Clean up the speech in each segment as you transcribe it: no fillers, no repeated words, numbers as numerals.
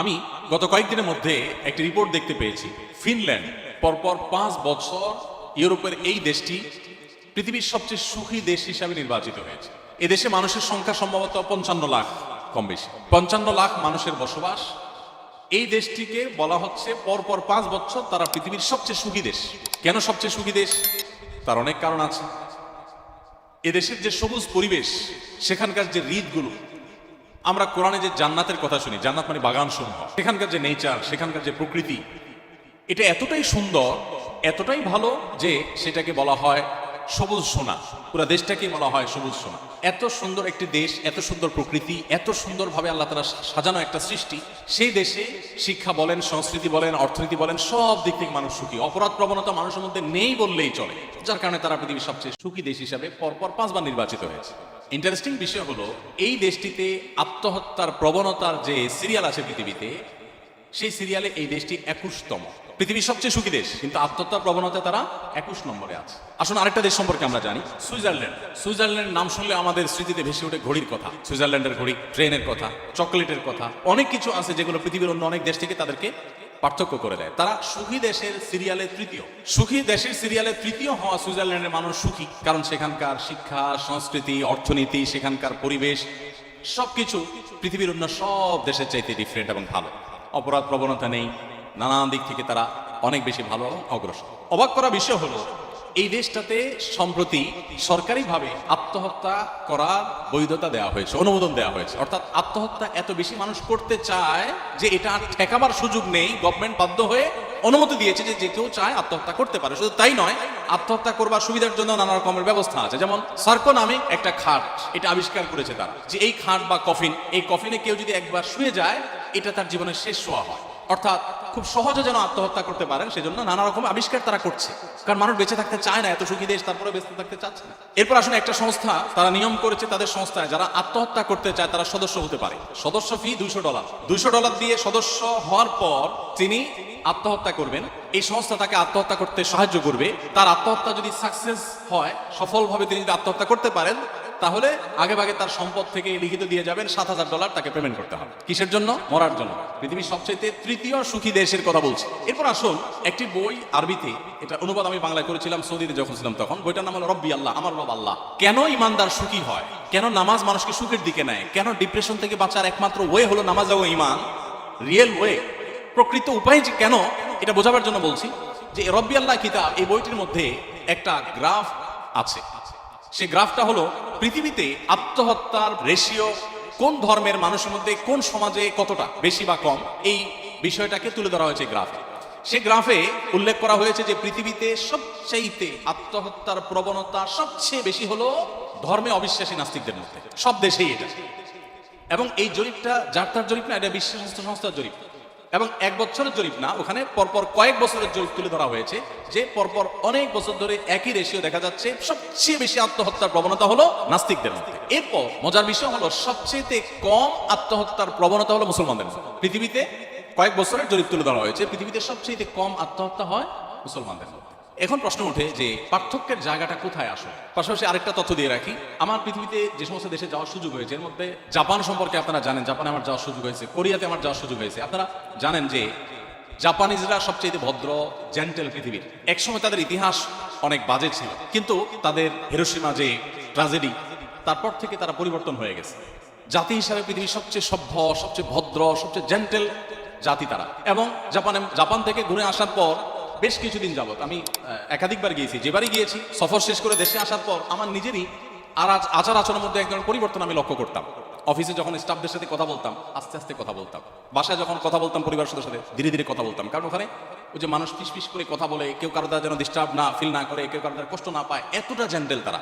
আমি গত কয়েকদিনের মধ্যে একটি রিপোর্ট দেখতে পেয়েছি। ফিনল্যান্ড পরপর ৫ বছর ইউরোপের এই দেশটি পৃথিবীর সবচেয়ে সুখী দেশ হিসাবে নির্বাচিত হয়েছে। এ দেশে মানুষের সংখ্যা সম্ভবত ৫৫ লাখ, কম বেশি ৫৫ লাখ মানুষের বসবাস। এই দেশটিকে বলা হচ্ছে পরপর ৫ বছর তারা পৃথিবীর সবচেয়ে সুখী দেশ। কেন সবচেয়ে সুখী দেশ? তার অনেক কারণ আছে। এদেশের যে সবুজ পরিবেশ, সেখানকার যে রিতগুলো, আমরা কোরআনে যে জান্নাতের কথা শুনি, জান্নাত মানে বাগান সমূহ, সেখানকার যে নেচার, সেখানকার যে প্রকৃতি, এটা এতটাই সুন্দর, এতটাই ভালো যে সেটাকে বলা হয় সবুজ সোনা। পুরো দেশটাকে বলা হয় সবুজ সোনা। এত সুন্দর একটি দেশ, এত সুন্দর প্রকৃতি, এত সুন্দরভাবে আল্লাহ তাআলা সাজানো একটা সৃষ্টি। সেই দেশে শিক্ষা বলেন, সংস্কৃতি বলেন, অর্থনীতি বলেন, সব দিক থেকে মানুষ সুখী। অপরাধ প্রবণতা মানুষের মধ্যে নেই বললেই চলে, যার কারণে তারা পৃথিবীর সবচেয়ে সুখী দেশ হিসাবে পরপর ৫ বার নির্বাচিত হয়েছে। ইন্টারেস্টিং বিষয় হলো, এই দেশটিতে আত্মহত্যার প্রবণতার যে সিরিয়াল আছে পৃথিবীতে, সেই সিরিয়ালে এই দেশটি ২১তম। পৃথিবীর সবচেয়ে সুখী দেশ, কিন্তু আত্মহত্যার প্রবণতা তারা ২১ নম্বরে আছে। আসুন আরেকটা দেশ সম্পর্কে আমরা জানি, সুইজারল্যান্ড। সুইজারল্যান্ড নাম শুনলে আমাদের স্মৃতিতে ভেসে ওঠে ঘড়ির কথা, সুইজারল্যান্ডের ঘড়ি, ট্রেনের কথা, চকলেটের কথা, অনেক কিছু আছে যেগুলো পৃথিবীর অন্য অনেক দেশ থেকে তাদেরকে পার্থক্য করে দেয়। তারা সুখী দেশের সিরিয়ালে তৃতীয়। সুখী দেশের সিরিয়ালে তৃতীয় হওয়া সুইজারল্যান্ডের মানুষ সুখী, কারণ সেখানকার শিক্ষা, সংস্কৃতি, অর্থনীতি, সেখানকার পরিবেশ সবকিছু পৃথিবীর অন্য সব দেশের চাইতে ডিফারেন্ট এবং ভালো। অপরাধ প্রবণতা নেই, নানান দিক থেকে তারা অনেক বেশি ভালো এবং অগ্রসর। অবাক করা বিষয় হলো, এই দেশটাতে সম্প্রতি সরকারিভাবে আত্মহত্যা করার বৈধতা দেওয়া হয়েছে, অনুমোদন দেওয়া হয়েছে। অর্থাৎ আত্মহত্যা এত বেশি মানুষ করতে চায় যে এটা আর ঠেকাবার সুযোগ নেই। গভর্নমেন্ট বাধ্য হয়ে অনুমতি দিয়েছে যে যে কেউ চায় আত্মহত্যা করতে পারে। শুধু তাই নয়, আত্মহত্যা করবার সুবিধার জন্য নানা রকমের ব্যবস্থা আছে। যেমন সার্কো নামে একটা খাট, এটা আবিষ্কার করেছে তারা, যে এই খাট বা কফিন, এই কফিনে কেউ যদি একবার শুয়ে যায়, এটা তার জীবনের শেষ শোয়া হয়। অর্থাৎ খুব সহজে যেন আত্মহত্যা করতে পারেন, সেজন্য নানা রকম আবিষ্কার তারা করছে। কারণ মানুষ বেঁচে থাকতে চায় না, এত সুখী দেশ, তারপরে বেঁচে থাকতে চাচ্ছে না। এরপর আসুন, একটা সংস্থা তারা নিয়ম করেছে, তাদের সংস্থায় যারা আত্মহত্যা করতে চায় তারা সদস্য হতে পারে। সদস্য ফি $200। $200 দিয়ে সদস্য হওয়ার পর তিনি আত্মহত্যা করবেন। এই সংস্থা তাকে আত্মহত্যা করতে সাহায্য করবে। তার আত্মহত্যা যদি সাকসেস হয়, সফলভাবে তিনি যদি আত্মহত্যা করতে পারেন, তাহলে আগেভাগে তার সম্পদ থেকে লিখিত দিয়ে যাবেন, $7,000 তাকে পেমেন্ট করতে হবে। কিসের জন্য? মরার জন্য। পৃথিবীর সবচেয়ে তৃতীয় সুখী দেশের কথা বলছি। এরপর আসুন, একটি বই আরবিতে, এটা অনুবাদ আমি বাংলায় করেছিলাম সৌদিতে যখন ছিলাম তখন। বইটার নাম হলো রব্বি আল্লাহ, আমার রব আল্লাহ। কেন ইমানদার সুখী হয়, কেন নামাজ মানুষকে সুখের দিকে নেয়, কেন ডিপ্রেশন থেকে বাঁচার একমাত্র ওয়ে হলো নামাজ ও ইমান, রিয়েল ওয়ে, প্রকৃত উপায় যে কেন, এটা বোঝাবার জন্য বলছি যে রব্বি আল্লাহ কিতাব, এই বইটির মধ্যে একটা গ্রাফ আছে। সেই গ্রাফটা হলো পৃথিবীতে আত্মহত্যার রেশিও কোন ধর্মের মানুষের মধ্যে, কোন সমাজে কতটা বেশি বা কম, এই বিষয়টাকে তুলে ধরা হয়েছে গ্রাফে। সেই গ্রাফে উল্লেখ করা হয়েছে যে পৃথিবীতে সবচেয়ে আত্মহত্যার প্রবণতা সবচেয়ে বেশি হলো ধর্মে অবিশ্বাসী নাস্তিকদের মধ্যে, সব দেশেই এটা। এবং এই জরিপটা যার তার জরিপ না, এটা বিশ্ব স্বাস্থ্য সংস্থার জরিপ। এবং 1 বছরের জরিপ না, ওখানে পরপর কয়েক বছরের জরিপ তুলে ধরা হয়েছে, যে পরপর অনেক বছর ধরে একই রেশিও দেখা যাচ্ছে। সবচেয়ে বেশি আত্মহত্যার প্রবণতা হলো নাস্তিকদের মধ্যে। এরপর মজার বিষয় হলো, সবচেয়ে কম আত্মহত্যার প্রবণতা হলো মুসলমানদের মধ্যে। পৃথিবীতে কয়েক বছরের জরিপ তুলে ধরা হয়েছে, পৃথিবীতে সবচেয়ে কম আত্মহত্যা হয় মুসলমানদের মধ্যে। এখন প্রশ্ন ওঠে যে পার্থক্যের জায়গাটা কোথায় আসে। পাশাপাশি আরেকটা তথ্য দিয়ে রাখি, আমার পৃথিবীতে যে সমস্ত দেশে যাওয়ার সুযোগ হয়েছে, এর মধ্যে জাপান সম্পর্কে আপনারা জানেন, জাপানে আমার যাওয়ার সুযোগ হয়েছে, কোরিয়াতে আমার যাওয়ার সুযোগ হয়েছে। আপনারা জানেন যে জাপানিজরা সবচেয়ে ভদ্র, জেন্টেল পৃথিবীর। একসময় তাদের ইতিহাস অনেক বাজে ছিল, কিন্তু তাদের হিরোশিমা যে ট্র্যাজেডি, তারপর থেকে তারা পরিবর্তন হয়ে গেছে। জাতি হিসাবে পৃথিবীর সবচেয়ে সভ্য, সবচেয়ে ভদ্র, সবচেয়ে জেন্টেল জাতি তারা। এবং জাপান থেকে ঘুরে আসার পর বেশ কিছুদিন যাবত আমি একাধিকবার গিয়েছি। যেবারই গিয়েছি, সফর শেষ করে দেশে আসার পর আমার নিজেরই আচার আচরণের মধ্যে এক ধরনের পরিবর্তন আমি লক্ষ্য করতাম। অফিসে যখন স্টাফদের সাথে কথা বলতাম, আস্তে আস্তে কথা বলতাম। বাসায় যখন কথা বলতাম পরিবারের সাথে, ধীরে ধীরে কথা বলতাম। কারণ ওখানে ওই যে মানুষ ফিস করে কথা বলে, কেউ কারো দ্বারা যেন ডিস্টার্ব না ফিল না করে, কেউ কারো দ্বারা কষ্ট না পায়, এতটা জেন্টেল তারা।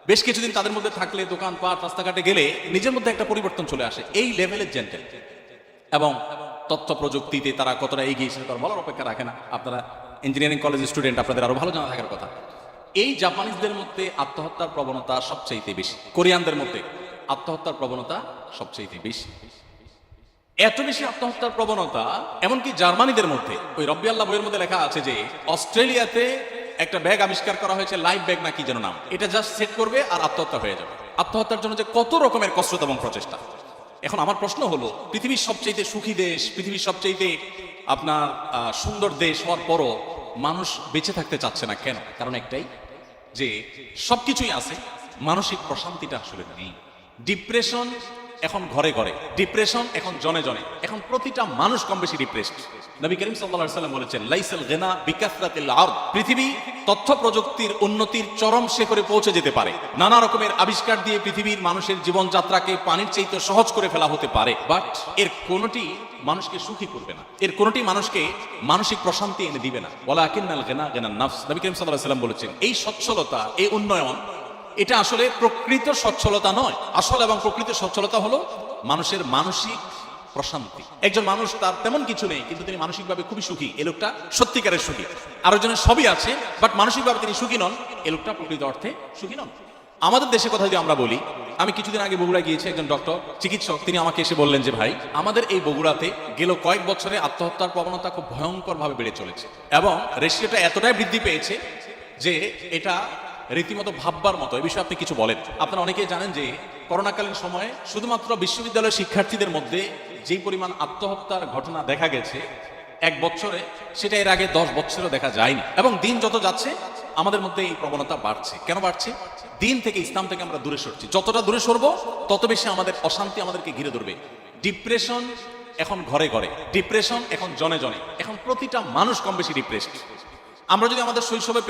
বেশ কিছুদিন তাদের মধ্যে থাকলে, দোকানপাট, রাস্তাঘাটে গেলে নিজের মধ্যে একটা পরিবর্তন চলে আসে, এই লেভেলের জেন্টেল। এবং তথ্য প্রযুক্তিতে তারা কতটা এগিয়ে, সেটা তার বলার অপেক্ষা রাখে না। আপনারা ইঞ্জিনিয়ারিং কলেজের স্টুডেন্ট, আপনাদের আরো ভালো জানা থাকার কথা। এই জাপানিজদের মধ্যে আত্মহত্যার প্রবণতা সবচেয়ে বেশি, কোরিয়ানদের মধ্যে আত্মহত্যার প্রবণতা সবচেয়ে বেশি। এত বেশি আত্মহত্যার প্রবণতা এমনকি জার্মানিদের মধ্যে। ওই রব্বি আল্লাহ বইয়ের মধ্যে লেখা আছে যে অস্ট্রেলিয়াতে একটা ব্যাগ আবিষ্কার করা হয়েছে, লাইফ ব্যাগ না কি যেন নাম, এটা জাস্ট সেট করবে আর আত্মহত্যা হয়ে যাবে। আত্মহত্যার জন্য যে কত রকমের কসরত এবং প্রচেষ্টা। এখন আমার প্রশ্ন হলো, পৃথিবীর সবচাইতে সুখী দেশ, পৃথিবীর সবচাইতে আপনার সুন্দর দেশ হওয়ার পরও মানুষ বেঁচে থাকতে চাচ্ছে না কেন? কারণ একটাই, যে সবকিছুই আছে, মানসিক প্রশান্তিটা আসলে নেই। ডিপ্রেশন এখন ঘরে ঘরে, ডিপ্রেশন এখন জনে জনে, এখন প্রতিটা মানুষ কম বেশি ডিপ্রেসড। নবী করিম সাল্লাল্লাহু আলাইহি ওয়াসাল্লাম বলেছেন, লাইসাল গিনা বিকাসরাতিল আরদ। পৃথিবী তথ্য প্রযুক্তির উন্নতির চরম শিখরে পৌঁছে যেতে পারে, নানা রকমের আবিষ্কার দিয়ে পৃথিবীর মানুষের জীবনযাত্রাকে পানির চাইতে সহজ করে ফেলা হতে পারে, বাট এর কোনটি মানুষকে সুখী করবে না, এর কোনটি মানুষকে মানসিক প্রশান্তি এনে দিবে না। ওয়ালাকিন্নাল গিনা গিনান নাফস। নবী করিম সাল্লাল্লাহু আলাইহি ওয়াসাল্লাম বলেছেন, এই সচ্ছলতা, এই উন্নয়ন, এটা আসলে প্রকৃত সচ্ছলতা নয়। আসল এবং প্রকৃত সচ্ছলতা হলো মানুষের মানসিক প্রশান্তি। একজন মানুষ, তার তেমন কিছু নেই কিন্তু তিনি মানসিকভাবে খুবই সুখী, এ লোকটা সত্যিকারের সুখী। আরেকজনের সবই আছে বাট মানসিকভাবে তিনি সুখী নন, এ লোকটা প্রকৃত অর্থে সুখী নন। আমাদের দেশের কথা যদি আমরা বলি, আমি কিছুদিন আগে বগুড়া গিয়েছি, একজন ডক্টর, চিকিৎসক, তিনি আমাকে এসে বললেন যে ভাই, আমাদের এই বগুড়াতে গেল কয়েক বছরে আত্মহত্যার প্রবণতা খুব ভয়ঙ্কর ভাবে বেড়ে চলেছে এবং রেশিওটা এতটাই বৃদ্ধি পেয়েছে যে এটা রীতিমতো ভাববার মতো। এই বিষয়ে আপনি কিছু বলেন। আপনারা অনেকেই জানেন যে করোনাকালীন সময়ে শুধুমাত্র বিশ্ববিদ্যালয়ের শিক্ষার্থীদের মধ্যে যেই পরিমাণ আত্মহত্যার ঘটনা দেখা গেছে এক বছরে, সেটা এর আগে 10 বছরেও দেখা যায়নি। এবং দিন যত যাচ্ছে আমাদের মধ্যে এই প্রবণতা বাড়ছে। কেন বাড়ছে? দিন থেকে, ইসলাম থেকে আমরা দূরে সরছি। যতটা দূরে সরবো তত বেশি আমাদের অশান্তি আমাদেরকে ঘিরে ধরবে। ডিপ্রেশন এখন ঘরে ঘরে, ডিপ্রেশন এখন জনে জনে, এখন প্রতিটা মানুষ কম বেশি ডিপ্রেসড। আমরা যদি আমাদের শৈশবে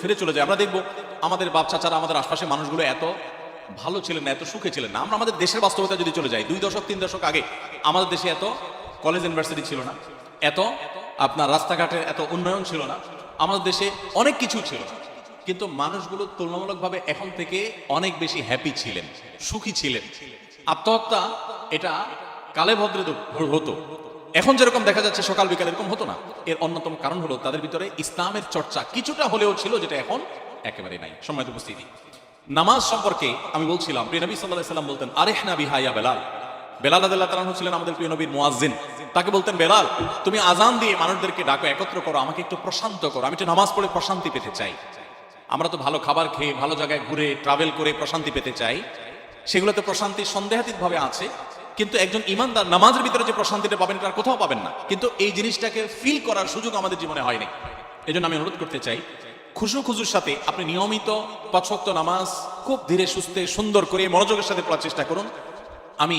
ফিরে চলে যাই, আমরা দেখবো আমাদের বাপ চাচারা, আমাদের আশপাশের মানুষগুলো এত ভালো ছিলেন না, এত সুখে ছিলেন না। আমরা আমাদের দেশের বাস্তবতা যদি চলে যাই, 2 দশক 3 দশক আগে আমাদের দেশে এত কলেজ ইউনিভার্সিটি ছিল না, এত আপনার রাস্তাঘাটের এত উন্নয়ন ছিল না, আমাদের দেশে অনেক কিছু ছিল না, কিন্তু মানুষগুলো তুলনামূলকভাবে এখন থেকে অনেক বেশি হ্যাপি ছিলেন, সুখী ছিলেন। আত্মহত্যা এটা কালে ভদ্রে হতো, এখন যেরকম দেখা যাচ্ছে সকাল বিকাল এরকম হতো না। এর অন্যতম কারণ হলো তাদের ভিতরে ইসলামের চর্চা কিছুটা হলেও ছিল, যেটা এখন একেবারে নাই। সম্মানিত উপস্থিতি, নামাজ সম্পর্কে আমি বলছিলাম, প্রিয় নবী সাল্লাল্লাহু আলাইহি ওয়াসাল্লাম বলতেন, আরিহনা বিহা ইয়া বেলাল। বেলাল রাদিয়াল্লাহু তাআলা ছিলেন আমাদের প্রিয় নবীর মুয়াজ্জিন। তাকে বলতেন, বেলাল তুমি আজান দিয়ে মানুষদেরকে ডাকো, একত্র করো, আমাকে একটু প্রশান্ত করো, আমি একটু নামাজ পড়ে প্রশান্তি পেতে চাই। আমরা তো ভালো খাবার খেয়ে, ভালো জায়গায় ঘুরে, ট্রাভেল করে প্রশান্তি পেতে চাই, সেগুলোতে প্রশান্তি সন্দেহাতীত ভাবে আছে, কিন্তু একজন ইমানদার নামাজের ভিতরে যে প্রশান্তিটা পাবেন তার কোথাও পাবেন না। কিন্তু এই জিনিসটাকে ফিল করার সুযোগ আমাদের জীবনে হয়নি। এই জন্য আমি অনুরোধ করতে চাই, খুজুর সাথে আপনি নিয়মিত 5 ওয়াক্ত নামাজ খুব ধীরে সুস্থে সুন্দর করে মনোযোগের সাথে পড়ার চেষ্টা করুন। আমি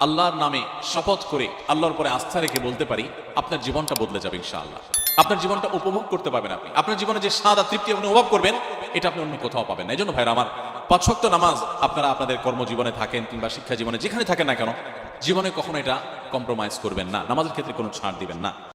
আল্লাহর নামে শপথ করে, আল্লাহর পরে আস্থা রেখে বলতে পারি, আপনার জীবনটা বদলে যাবে ইনশাআল্লাহ। আপনার জীবনটা উপভোগ করতে পারবেন আপনি, আপনার জীবনে যে স্বাদ আর তৃপ্তি আপনি অনুভব করবেন, এটা আপনি অন্য কোথাও পাবেন না। এই জন্য ভাইরা আমার, 5 ওয়াক্ত নামাজ আপনারা আপনাদের কর্মজীবনে থাকেন কিংবা শিক্ষা জীবনে যেখানে থাকেন না কেন, জীবনে কখনো এটা কম্প্রোমাইজ করবেন না, নামাজের ক্ষেত্রে কোনো ছাড় দিবেন না।